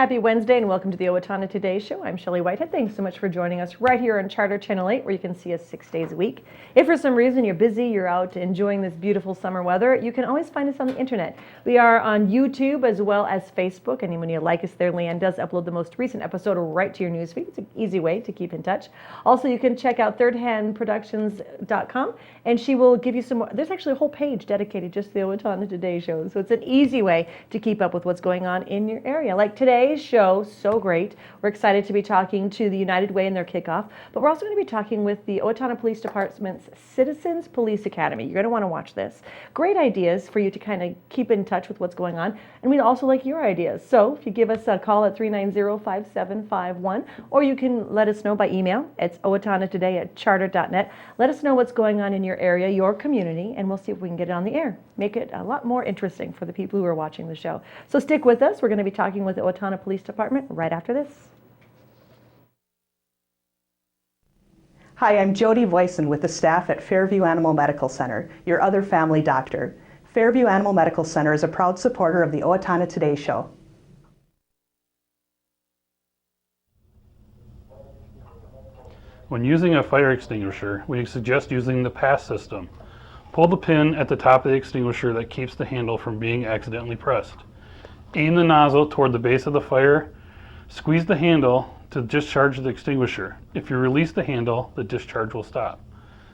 Happy Wednesday and welcome to the Owatonna Today Show. I'm Shelley Whitehead. Thanks so much for joining us right here on Charter Channel 8 where you can see us 6 days a week. If for some reason you're busy, you're out enjoying this beautiful summer weather, you can always find us on the internet. We are on YouTube as well as Facebook, and when you like us there, Leanne does upload the most recent episode right to your newsfeed. It's an easy way to keep in touch. Also, you can check out thirdhandproductions.com and she will give you some more. There's actually a whole page dedicated just to the Owatonna Today Show, so it's an easy way to keep up with what's going on in your area. Like today's show, so great. We're excited to be talking to the United Way in their kickoff, but we're also going to be talking with the Owatonna Police Department's Citizens Police Academy. You're going to want to watch this. Great ideas for you to kind of keep in touch with what's going on, and we'd also like your ideas. So if you give us a call at 390-5751, or you can let us know by email. It's owatonnatoday@charter.net. Let us know what's going on in your area, your community, and we'll see if we can get it on the air. Make it a lot more interesting for the people who are watching the show. So stick with us. We're going to be talking with the Owatonna Police Department right after this. Hi, I'm Jody Voisin with the staff at Fairview Animal Medical Center, your other family doctor. Fairview Animal Medical Center is a proud supporter of the Owatonna Today Show. When using a fire extinguisher, we suggest using the pass system. Pull the pin at the top of the extinguisher that keeps the handle from being accidentally pressed. Aim the nozzle toward the base of the fire. Squeeze the handle to discharge the extinguisher. If you release the handle, the discharge will stop.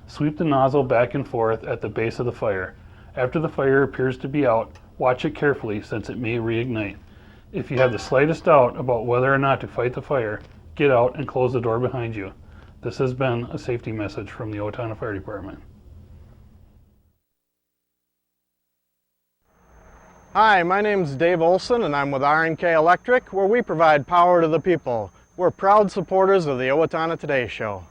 Sweep the nozzle back and forth at the base of the fire. After the fire appears to be out, watch it carefully since it may reignite. If you have the slightest doubt about whether or not to fight the fire, get out and close the door behind you. This has been a safety message from the Owatonna Fire Department. Hi, my name is Dave Olson and I'm with R&K Electric, where we provide power to the people. We're proud supporters of the Owatonna Today Show.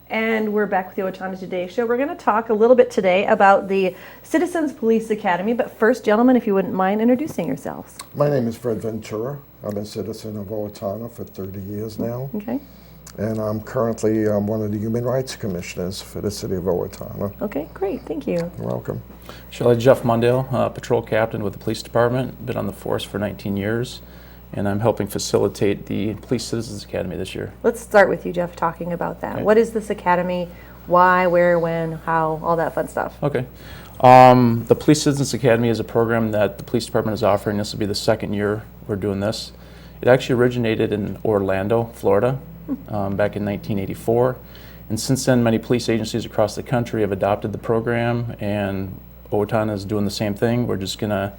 And we're back with the Owatonna Today Show. We're going to talk a little bit today about the Citizens Police Academy, but first, gentlemen, if you wouldn't mind introducing yourselves. My name is Fred Ventura. I'm a citizen of Owatonna for 30 years now. Okay. And I'm currently one of the Human Rights Commissioners for the City of Owatonna. Okay, great. Thank you. You're welcome. Shelley, Jeff Mundale, patrol captain with the police department. Been on the force for 19 years, and I'm helping facilitate the Police Citizens Academy this year. Let's start with you, Jeff, talking about that. Okay. What is this academy? Why, where, when, how, all that fun stuff? Okay. The Police Citizens Academy is a program that the police department is offering. This will be the second year we're doing this. It actually originated in Orlando, Florida, back in 1984. And since then, many police agencies across the country have adopted the program, and Owatonna is doing the same thing. We're just going to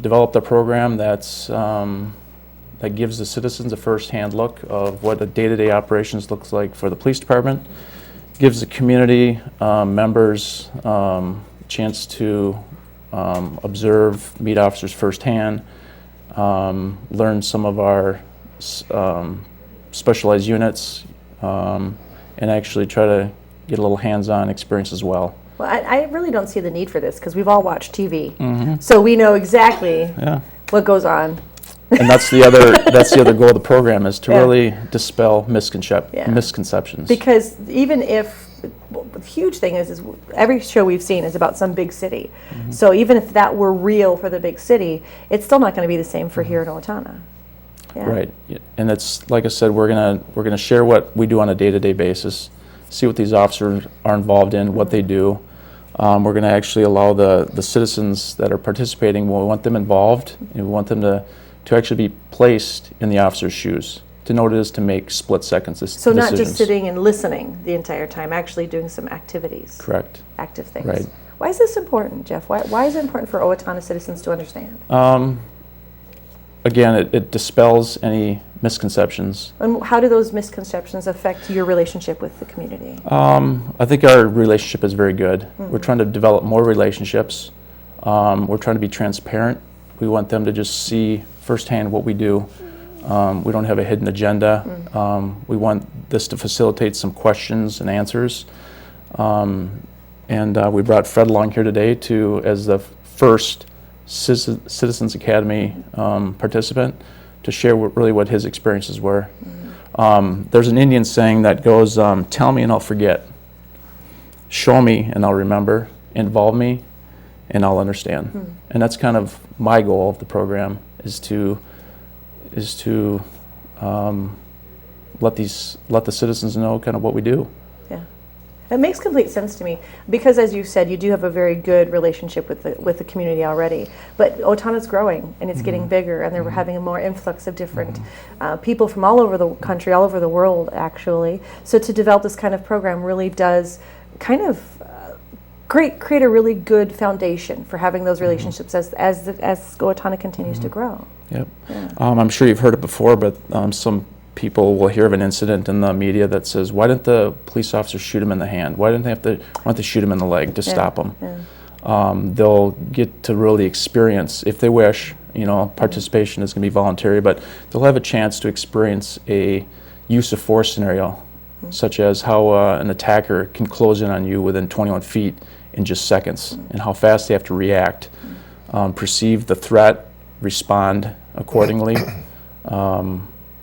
develop the program that gives the citizens a first-hand look of what the day-to-day operations looks like for the police department, gives the community members a chance to observe, meet officers firsthand, learn some of our specialized units, and actually try to get a little hands-on experience as well. Well, I really don't see the need for this because we've all watched TV, so we know exactly what goes on. And that's the other goal of the program, is to really dispel misconceptions. Because even if the huge thing is every show we've seen is about some big city, so even if that were real for the big city, it's still not going to be the same for here in Owatonna. Yeah. Right, and it's like I said, we're gonna share what we do on a day-to-day basis, see what these officers are involved in, what they do. We're going to actually allow the citizens that are participating, we want them involved, and we want them to actually be placed in the officer's shoes, to know what it is to make split-second decisions. So not just sitting and listening the entire time, actually doing some activities. Correct. Active things. Right. Why is this important, Jeff? Why is it important for Owatonna citizens to understand? Again, it dispels any misconceptions. And how do those misconceptions affect your relationship with the community? I think our relationship is very good. We're trying to develop more relationships. We're trying to be transparent. We want them to just see firsthand what we do. We don't have a hidden agenda. We want this to facilitate some questions and answers. And we brought Fred along here today as the first Citizens Academy participant, to share what his experiences were. There's an Indian saying that goes, tell me and I'll forget, show me and I'll remember, involve me and I'll understand. And that's kind of my goal of the program, is to let the citizens know kind of what we do. Yeah. It makes complete sense to me because, as you said, you do have a very good relationship with the community already. But Owatonna's growing and it's getting bigger, and they're having a more influx of different people from all over the country, all over the world, actually. So to develop this kind of program really does kind of create a really good foundation for having those relationships as Owatonna continues to grow. Yep. I'm sure you've heard it before, but some people will hear of an incident in the media that says, "Why didn't the police officer shoot him in the hand? Why didn't they shoot him in the leg to stop him?" They'll get to really experience, if they wish, participation is going to be voluntary, but they'll have a chance to experience a use of force scenario, such as how an attacker can close in on you within 21 feet in just seconds, and how fast they have to react, perceive the threat, respond accordingly.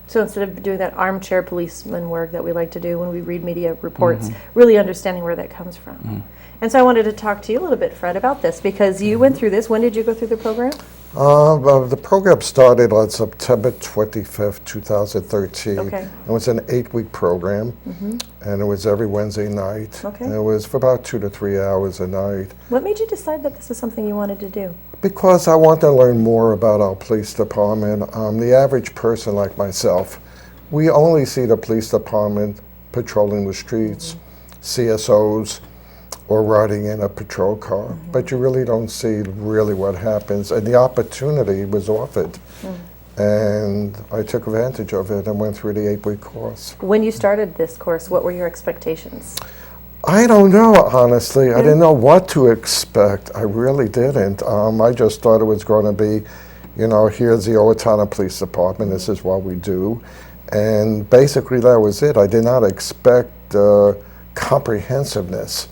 So instead of doing that armchair policeman work that we like to do when we read media reports, really understanding where that comes from. And so I wanted to talk to you a little bit, Fred, about this, because you went through this. When did you go through the program? The program started on September 25th, 2013. Okay. It was an 8-week program, and it was every Wednesday night. Okay. And it was for about 2 to 3 hours a night. What made you decide that this is something you wanted to do? Because I want to learn more about our police department. The average person like myself, we only see the police department patrolling the streets, CSOs, or riding in a patrol car, but you really don't see really what happens. And the opportunity was offered, and I took advantage of it and went through the 8-week course. When you started this course, what were your expectations? I don't know, honestly. I didn't know what to expect. I really didn't. I just thought it was going to be, here's the Owatonna Police Department, this is what we do. And basically that was it. I did not expect comprehensiveness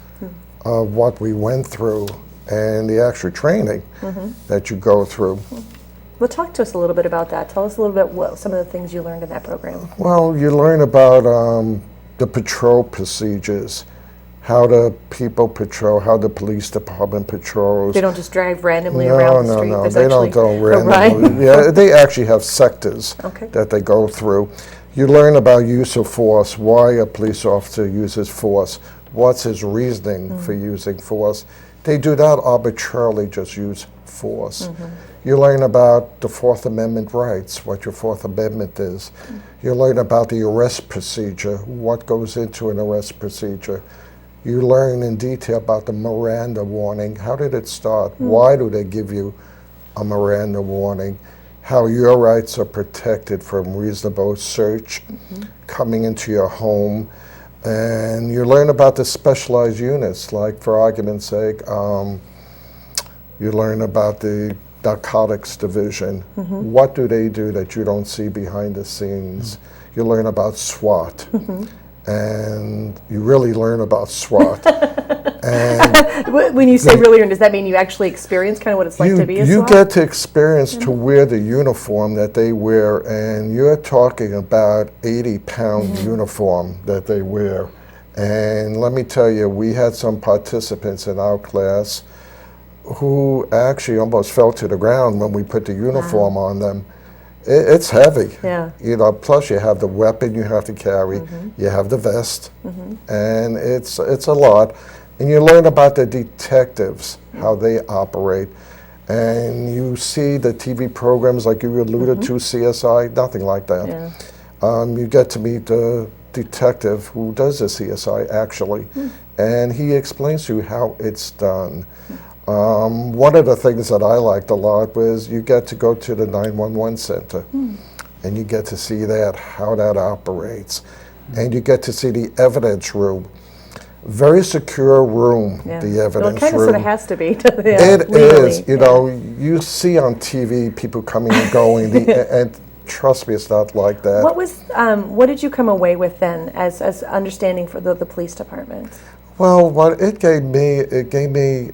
of what we went through and the actual training that you go through. Well, talk to us a little bit about that. Tell us a little bit what some of the things you learned in that program. Well, you learn about the patrol procedures, how the people patrol, how the police department patrols. They don't just drive randomly around the street. No, There's they don't actually go a randomly. Yeah, they actually have sectors that they go through. You learn about use of force, why a police officer uses force, what's his reasoning for using force. They do not arbitrarily just use force. You learn about the Fourth Amendment rights, what your Fourth Amendment is. You learn about the arrest procedure, what goes into an arrest procedure. You learn in detail about the Miranda warning. How did it start? Why do they give you a Miranda warning? How your rights are protected from reasonable search coming into your home. And you learn about the specialized units, like for argument's sake, you learn about the narcotics division. What do they do that you don't see behind the scenes? You learn about SWAT. And you really learn about SWAT. And when you say really learn, does that mean you actually experience kind of what it's like to be a you SWAT? get to experience to wear the uniform that they wear, and you're talking about 80-pound uniform that they wear. And let me tell you, we had some participants in our class who actually almost fell to the ground when we put the uniform on them. It's heavy. Yeah. Plus you have the weapon you have to carry, you have the vest, and it's a lot. And you learn about the detectives, how they operate. And you see the TV programs like you alluded to, CSI, nothing like that. Yeah. You get to meet the detective who does the CSI actually, and he explains to you how it's done. One of the things that I liked a lot was you get to go to the 911 center and you get to see how that operates. And you get to see the evidence room. Very secure room, the evidence room. Well, it kind of sort of has to be. It is. You see on TV people coming and going, and trust me, it's not like that. What did you come away with then as understanding for the police department? Well, what it gave me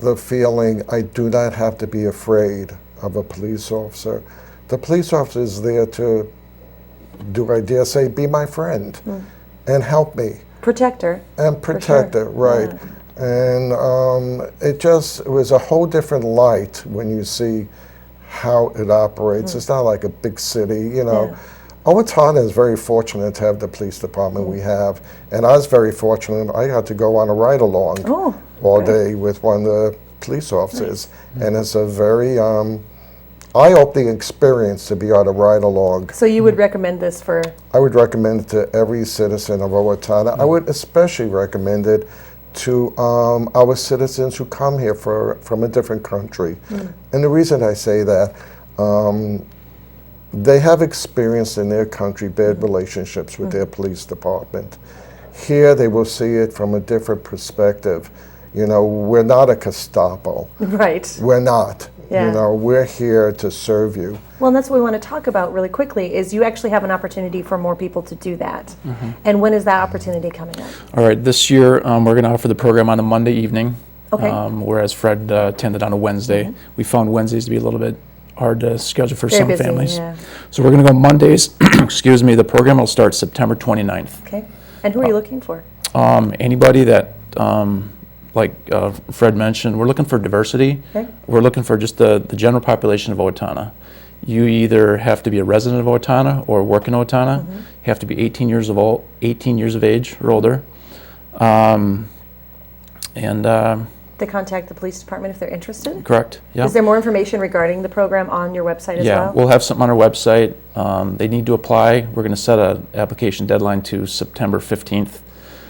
the feeling I do not have to be afraid of a police officer. The police officer is there to, do I dare say, be my friend and help me. Protector. And protect her, right. And it was a whole different light when you see how it operates. It's not like a big city, you know. Owatonna is very fortunate to have the police department we have, and I was very fortunate. I got to go on a ride-along all day with one of the police officers, and it's a very eye-opening experience to be on a ride-along. So you would recommend this for? I would recommend it to every citizen of Owatonna. I would especially recommend it to our citizens who come here from a different country. And the reason I say that, they have experienced in their country bad relationships with their police department. Here they will see it from a different perspective. You know, we're not a Gestapo. Right. We're not. Yeah. You know, we're here to serve you. Well, and that's what we want to talk about really quickly, is you actually have an opportunity for more people to do that. And when is that opportunity coming up? All right, this year we're going to offer the program on a Monday evening, Okay. whereas Fred attended on a Wednesday. We found Wednesdays to be a little bit hard to schedule for Very some busy, families. yeah. So we're going to go Mondays. Excuse me. The program will start September 29th. Okay. And who are you looking for? Anybody that, like Fred mentioned, we're looking for diversity. Okay. We're looking for just the general population of Owatonna. You either have to be a resident of Owatonna or work in Owatonna. You have to be 18 years of age or older. To contact the police department if they're interested? Correct. Yeah. Is there more information regarding the program on your website as Yeah, well? we'll have something on our website. They need to apply. We're going to set an application deadline to September 15th.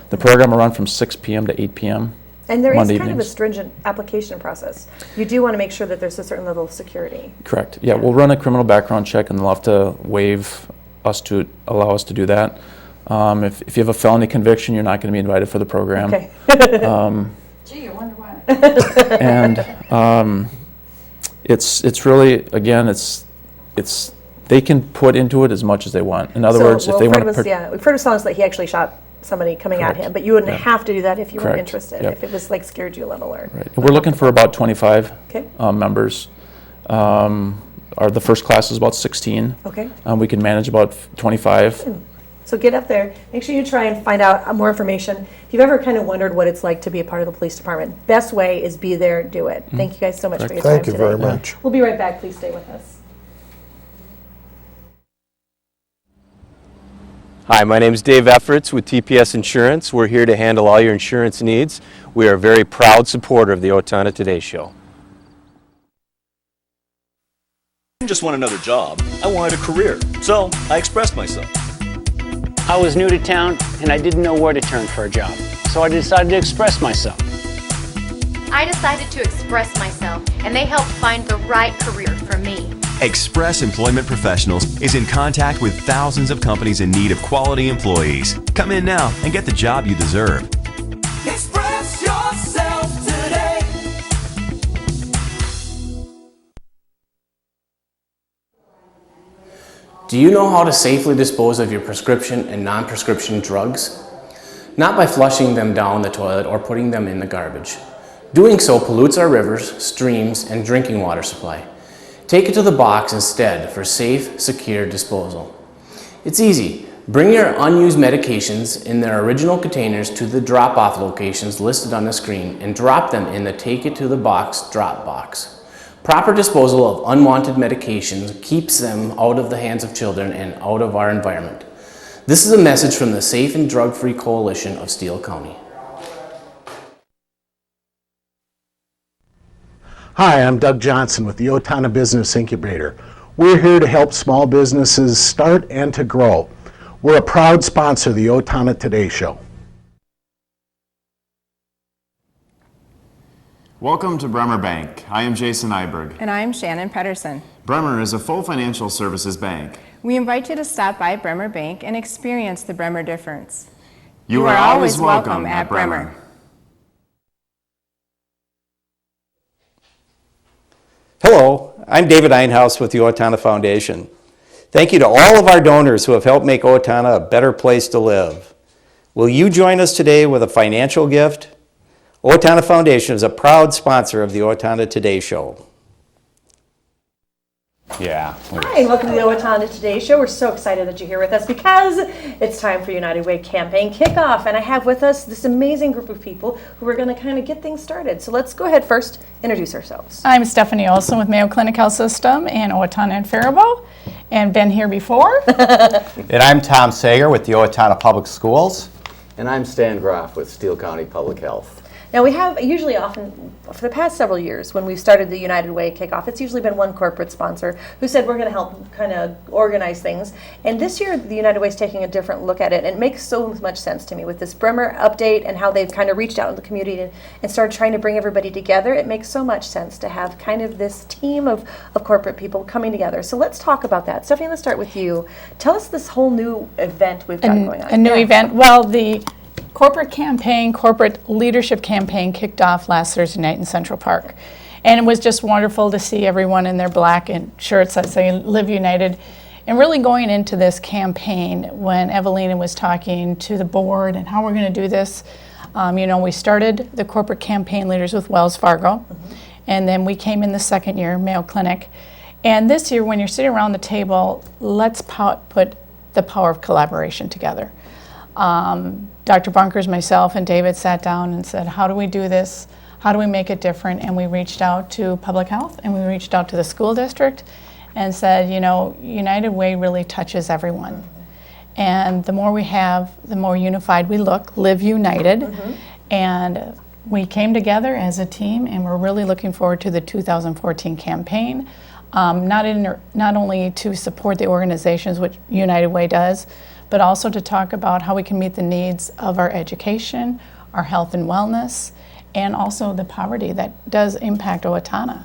The program will run from 6 p.m. to 8 p.m. And there is Monday kind of a evenings. stringent application process. You do want to make sure that there's a certain level of security. Correct. Yeah, we'll run a criminal background check, and they'll have to allow us to do that. If you have a felony conviction, you're not going to be invited for the program. Okay. Gee, I wonder why. And it's really, again, it's they can put into it as much as they want. In other words, if they want to. Fred was telling us that he actually shot somebody coming at him, but you wouldn't have to do that if you weren't Correct. interested. Yep. If it was like scared you a little or. Right. We're looking for about 25 Okay. members. The first class is about 16. Okay. We can manage about 25. So get up there. Make sure you try and find out more information. If you've ever kind of wondered what it's like to be a part of the police department, best way is be there, do it. Thank you guys so much for your time Thank you today. very much. We'll be right back. Please stay with us. Hi, my name is Dave Efforts with TPS Insurance. We're here to handle all your insurance needs. We are a very proud supporter of the Owatonna Today Show. I didn't just want another job, I wanted a career, so I expressed myself. I was new to town and I didn't know where to turn for a job, so I decided to express myself. I decided to express myself, and they helped find the right career for me. Express Employment Professionals is in contact with thousands of companies in need of quality employees. Come in now and get the job you deserve. Express yourself today. Do you know how to safely dispose of your prescription and non-prescription drugs? Not by flushing them down the toilet or putting them in the garbage. Doing so pollutes our rivers, streams, and drinking water supply. Take it to the box instead for safe, secure disposal. It's easy. Bring your unused medications in their original containers to the drop-off locations listed on the screen and drop them in the Take It to the Box drop box. Proper disposal of unwanted medications keeps them out of the hands of children and out of our environment. This is a message from the Safe and Drug-Free Coalition of Steele County. Hi, I'm Doug Johnson with the Owatonna Business Incubator. We're here to help small businesses start and to grow. We're a proud sponsor of the Owatonna Today Show. Welcome to Bremer Bank. I am Jason Iberg. And I am Shannon Pedersen. Bremer is a full financial services bank. We invite you to stop by Bremer Bank and experience the Bremer difference. You are always welcome at Bremer. Hello, I'm David Einhaus with the Owatonna Foundation. Thank you to all of our donors who have helped make Owatonna a better place to live. Will you join us today with a financial gift? Owatonna Foundation is a proud sponsor of the Owatonna Today Show. Yeah. Hi, welcome to the Owatonna Today Show. We're so excited that you're here with us because it's time for United Way campaign kickoff, and I have with us this amazing group of people who are going to kind of get things started. So let's go ahead first, introduce ourselves. I'm Stephanie Olson with Mayo Clinic Health System in Owatonna and Faribault, and been here before. And I'm Tom Sager with the Owatonna Public Schools. And I'm Stan Groff with Steele County Public Health. Now we have usually often, for the past several years, when we've started the United Way kickoff, it's usually been one corporate sponsor who said we're going to help kind of organize things. And this year, the United Way is taking a different look at it. And it makes so much sense to me with this Bremer update and how they've kind of reached out in the community and started trying to bring everybody together. It makes so much sense to have kind of this team of corporate people coming together. So let's talk about that. Stephanie, let's start with you. Tell us this whole new event we've got going on. A new event. Well, the corporate leadership campaign kicked off last Thursday night in Central Park. And it was just wonderful to see everyone in their black and shirts that say Live United. And really going into this campaign, when Evelina was talking to the board and how we're going to do this, we started the corporate campaign leaders with Wells Fargo, and then we came in the second year, Mayo Clinic. And this year, when you're sitting around the table, let's put the power of collaboration together. Dr. Bunkers, myself, and David sat down and said, how do we do this? How do we make it different? And we reached out to public health, and we reached out to the school district and said, United Way really touches everyone. And the more we have, the more unified we look, Live United. And we came together as a team, and we're really looking forward to the 2014 campaign. Not only to support the organizations, which United Way does, but also to talk about how we can meet the needs of our education, our health and wellness, and also the poverty that does impact Owatonna.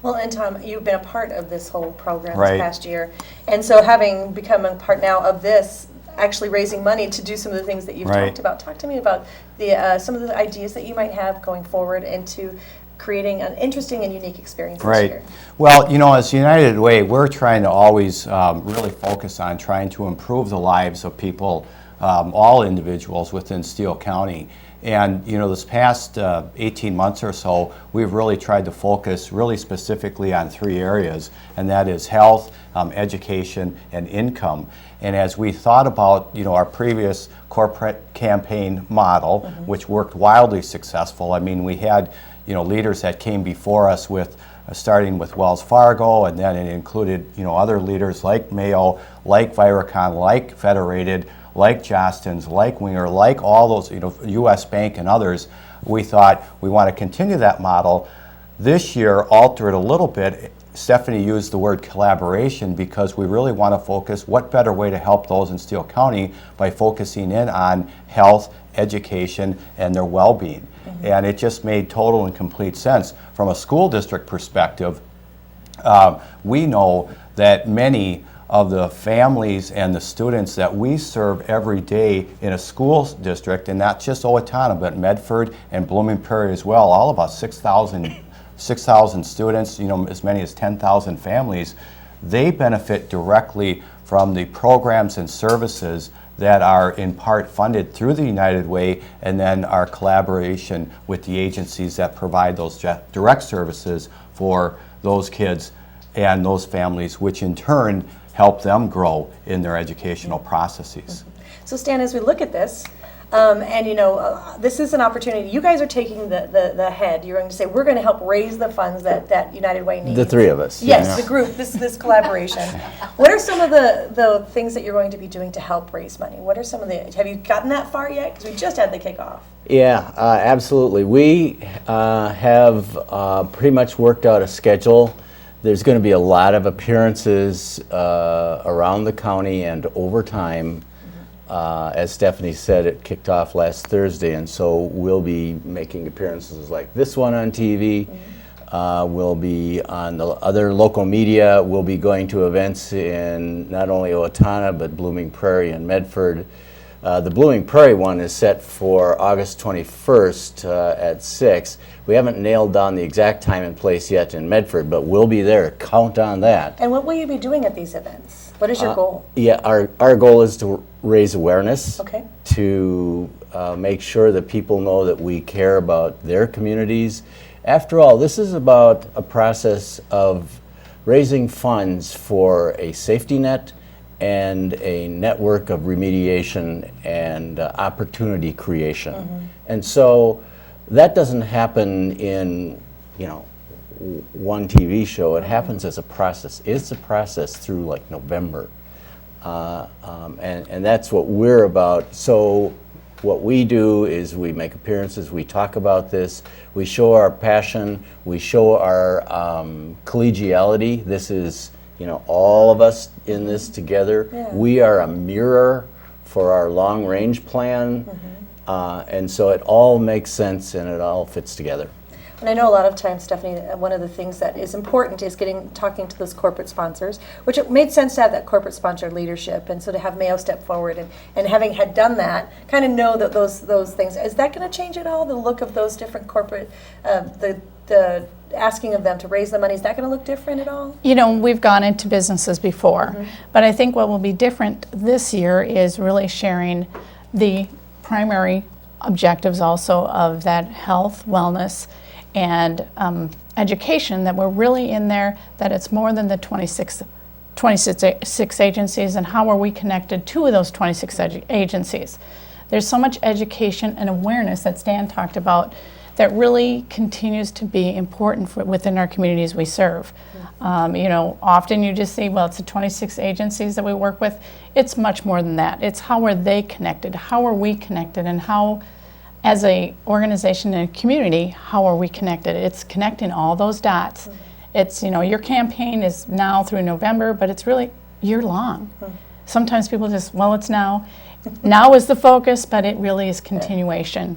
Well, and Tom, you've been a part of this whole program Right. this past year. And so having become a part now of this, actually raising money to do some of the things that you've Right. talked about. Talk to me about the some of the ideas that you might have going forward into creating an interesting and unique experience this Right. year. Well, as United Way, we're trying to always really focus on trying to improve the lives of people, all individuals within Steele County. And, this past 18 months or so, we've really tried to focus really specifically on three areas, and that is health, education, and income. And as we thought about, our previous corporate campaign model, which worked wildly successful, we had leaders that came before us with, starting with Wells Fargo, and then it included, other leaders like Mayo, like Viracon, like Federated, like Jostens, like Winger, like all those, U.S. Bank and others. We thought we want to continue that model. This year, alter it a little bit. Stephanie used the word collaboration because we really want to focus what better way to help those in Steele County by focusing in on health, education, and their well-being. And it just made total and complete sense. From a school district perspective, we know that many of the families and the students that we serve every day in a school district, and not just Owatonna, but Medford and Blooming Prairie as well, all about 6,000 students, as many as 10,000 families, they benefit directly from the programs and services that are in part funded through the United Way, and then our collaboration with the agencies that provide those direct services for those kids and those families, which in turn help them grow in their educational processes. So Stan, as we look at this, this is an opportunity. You guys are taking the head. You're going to say, we're going to help raise the funds that United Way needs. The three of us. Yes, yeah. the group, this collaboration. What are some of the things that you're going to be doing to help raise money? What are some of have you gotten that far yet? Because we just had the kickoff. Yeah, absolutely. We have pretty much worked out a schedule. There's going to be a lot of appearances around the county and over time. As Stephanie said, it kicked off last Thursday, and so we'll be making appearances like this one on TV. We'll be on the other local media. We'll be going to events in not only Owatonna, but Blooming Prairie and Medford. The Blooming Prairie one is set for August 21st at 6. We haven't nailed down the exact time and place yet in Medford, but we'll be there. Count on that. And what will you be doing at these events? What is your goal? Yeah, our goal is to raise awareness, okay, to make sure that people know that we care about their communities. After all, this is about a process of raising funds for a safety net and a network of remediation and opportunity creation. And so that doesn't happen in, one TV show. It happens as a process. It's a process through like November. And that's what we're about. So what we do is we make appearances, we talk about this, we show our passion, we show our collegiality. This is, all of us in this together. Yeah. We are a mirror for our long range plan. And so it all makes sense and it all fits together. And I know a lot of times, Stephanie, one of the things that is important is talking to those corporate sponsors, which it made sense to have that corporate sponsor leadership, and so to have Mayo step forward and having had done that, kind of know that those things. Is that going to change at all? The look of those different corporate, the asking of them to raise the money, is that going to look different at all? We've gone into businesses before, but I think what will be different this year is really sharing the primary objectives also of that health, wellness, and education, that we're really in there, that it's more than the 26 agencies, and how are we connected to those 26 agencies. There's so much education and awareness that Stan talked about that really continues to be important within our communities we serve. Often you just see, well, it's the 26 agencies that we work with. It's much more than that. It's how are they connected? How are we connected? And how, as a organization and a community, how are we connected? It's connecting all those dots. It's, your campaign is now through November, but it's really year-long. Sometimes people just, well, it's now. Now is the focus, but it really is continuation.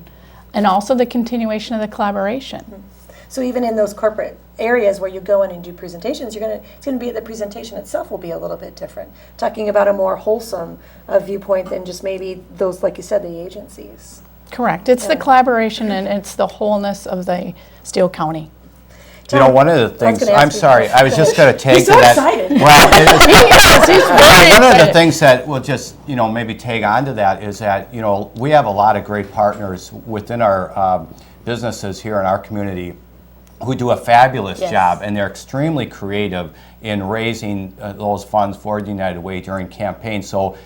And also the continuation of the collaboration. So even in those corporate areas where you go in and do presentations, it's going to be, the presentation itself will be a little bit different, talking about a more wholesome viewpoint than just maybe those, like you said, the agencies. Correct. It's the collaboration and it's the whole-ness of the Steele County. One of the things, I'm sorry, I was just going to take so to that. Excited. One of the things that will just, maybe tag on to that is that, we have a lot of great partners within our businesses here in our community who do a fabulous job, and they're extremely creative in raising those funds for the United Way during campaigns. So,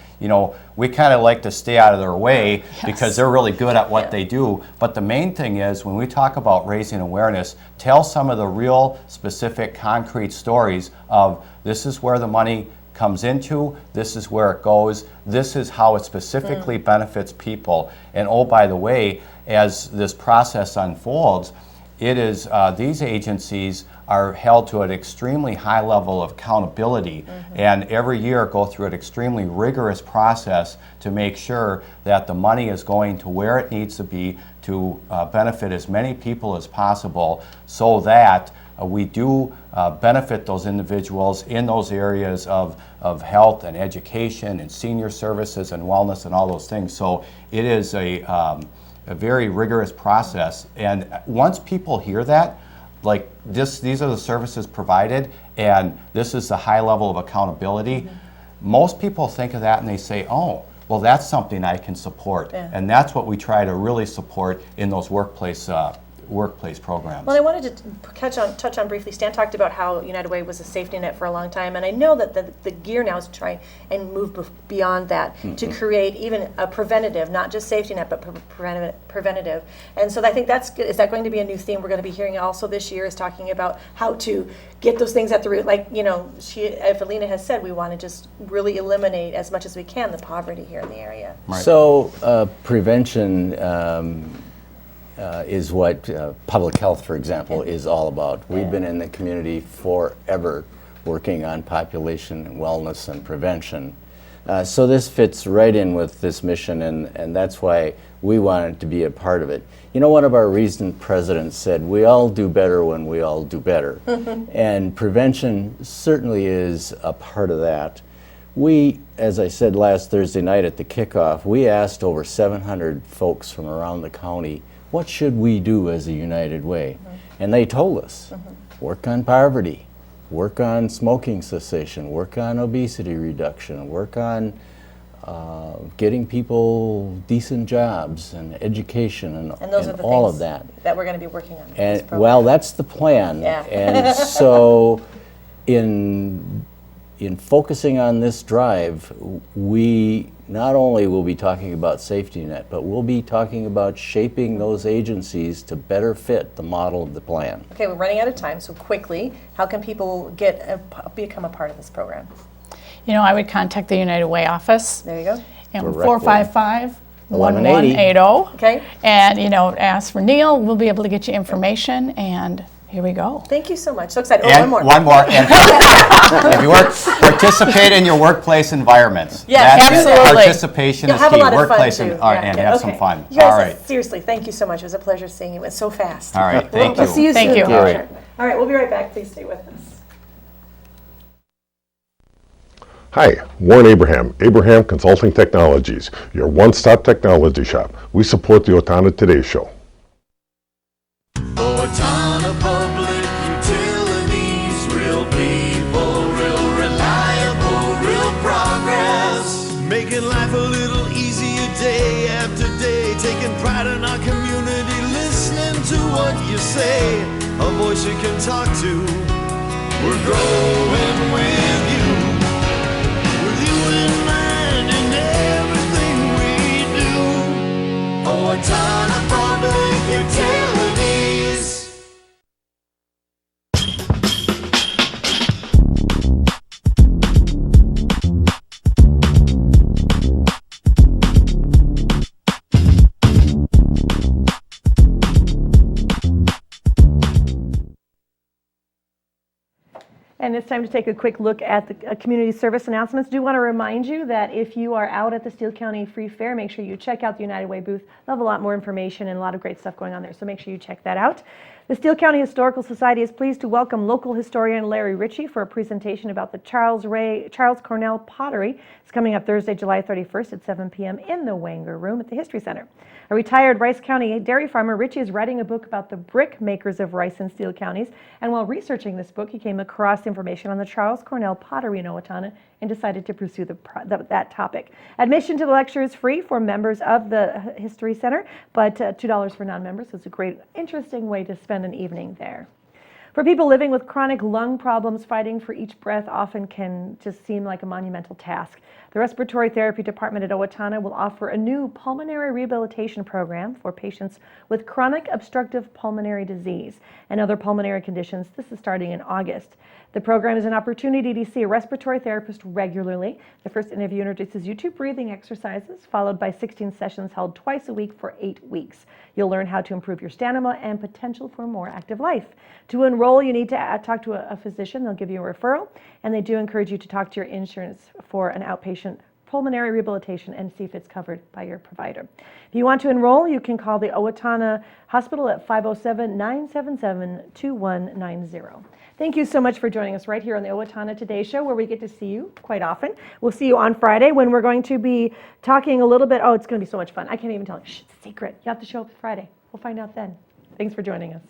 we kind of like to stay out of their way because they're really good at what they do. But the main thing is, when we talk about raising awareness, tell some of the real specific concrete stories of this is where the money comes into, this is where it goes, this is how it specifically benefits people. And oh, by the way, as this process unfolds, it is these agencies are held to an extremely high level of accountability, and every year go through an extremely rigorous process to make sure that the money is going to where it needs to be to benefit as many people as possible, so that we do benefit those individuals in those areas of health and education and senior services and wellness and all those things. So it is a very rigorous process, and once people hear that, like these are the services provided and this is the high level of accountability, most people think of that and they say, oh, well, that's something I can support. And that's what we try to really support in those workplace programs. Well, I wanted to touch on briefly, Stan talked about how United Way was a safety net for a long time, and I know that the gear now is to try and move beyond that to create even a preventative, not just safety net, but preventative. And so I think is that going to be a new theme we're going to be hearing also this year, is talking about how to get those things at the root. Like, if Alina has said, we want to just really eliminate as much as we can the poverty here in the area. Right. So prevention is what public health, for example, is all about. We've been in the community forever working on population and wellness and prevention. So this fits right in with this mission, and that's why we wanted to be a part of it. One of our recent presidents said, we all do better when we all do better. And prevention certainly is a part of that. We, as I said last Thursday night at the kickoff, we asked over 700 folks from around the county, what should we do as a United Way? And they told us, work on poverty, work on smoking cessation, work on obesity reduction, work on getting people decent jobs and education and those are the all things of that. That we're going to be working on. And well, that's the plan. Yeah. And so in focusing on this drive, we not only will be talking about safety net, but we'll be talking about shaping those agencies to better fit the model of the plan. Okay, we're running out of time, so quickly, how can people become a part of this program? You know, I would contact the United Way office. There you go. And Directly. 455-1180. Okay. And, you know, ask for Neil. We'll be able to get you information, and here we go. Thank you so much. So excited. And one more. One more. And if you participate in your workplace environments. Yes, That's absolutely. It. Participation You'll is have key. a lot of Workplace fun, too. and have some fun. You guys, All right. seriously, thank you so much. It was a pleasure seeing you. It went so fast. All right. Thank We'll you. see you Thank soon. you. All right. All right, we'll be right back. Please stay with us. Hi, Warren Abraham, Abraham Consulting Technologies, your one-stop technology shop. We support the Owatonna Today Show. Owatonna Public Utilities, real people, real reliable, real progress. Making life a little easier day after day, taking pride in our community, listening to what you say, a voice you can talk to. We're growing with you. Owatonna Public Utilities. And it's time to take a quick look at the community service announcements. Do want to remind you that if you are out at the Steele County Free Fair, make sure you check out the United Way booth. They'll have a lot more information and a lot of great stuff going on there, so make sure you check that out. The Steele County Historical Society is pleased to welcome local historian Larry Ritchie for a presentation about the Charles Cornell pottery. It's coming up Thursday, July 31st at 7 p.m. in the Wanger Room at the History Center. A retired Rice County dairy farmer, Ritchie is writing a book about the brick makers of Rice and Steele counties. And while researching this book, he came across information on the Charles Cornell pottery in Owatonna and decided to pursue that topic. Admission to the lecture is free for members of the History Center, but $2 for non-members. So it's a great, interesting way to spend an evening there. For people living with chronic lung problems, fighting for each breath often can just seem like a monumental task. The Respiratory Therapy Department at Owatonna will offer a new pulmonary rehabilitation program for patients with chronic obstructive pulmonary disease and other pulmonary conditions. This is starting in August. The program is an opportunity to see a respiratory therapist regularly. The first interview introduces you to breathing exercises, followed by 16 sessions held twice a week for 8 weeks. You'll learn how to improve your stamina and potential for a more active life. To enroll, you need to talk to a physician. They'll give you a referral, and they do encourage you to talk to your insurance for an outpatient pulmonary rehabilitation and see if it's covered by your provider. If you want to enroll, you can call the Owatonna Hospital at 507-977-2190. Thank you so much for joining us right here on the Owatonna Today Show, where we get to see you quite often. We'll see you on Friday when we're going to be talking a little bit. Oh, it's going to be so much fun. I can't even tell you. Shh, it's a secret. You have to show up Friday. We'll find out then. Thanks for joining us.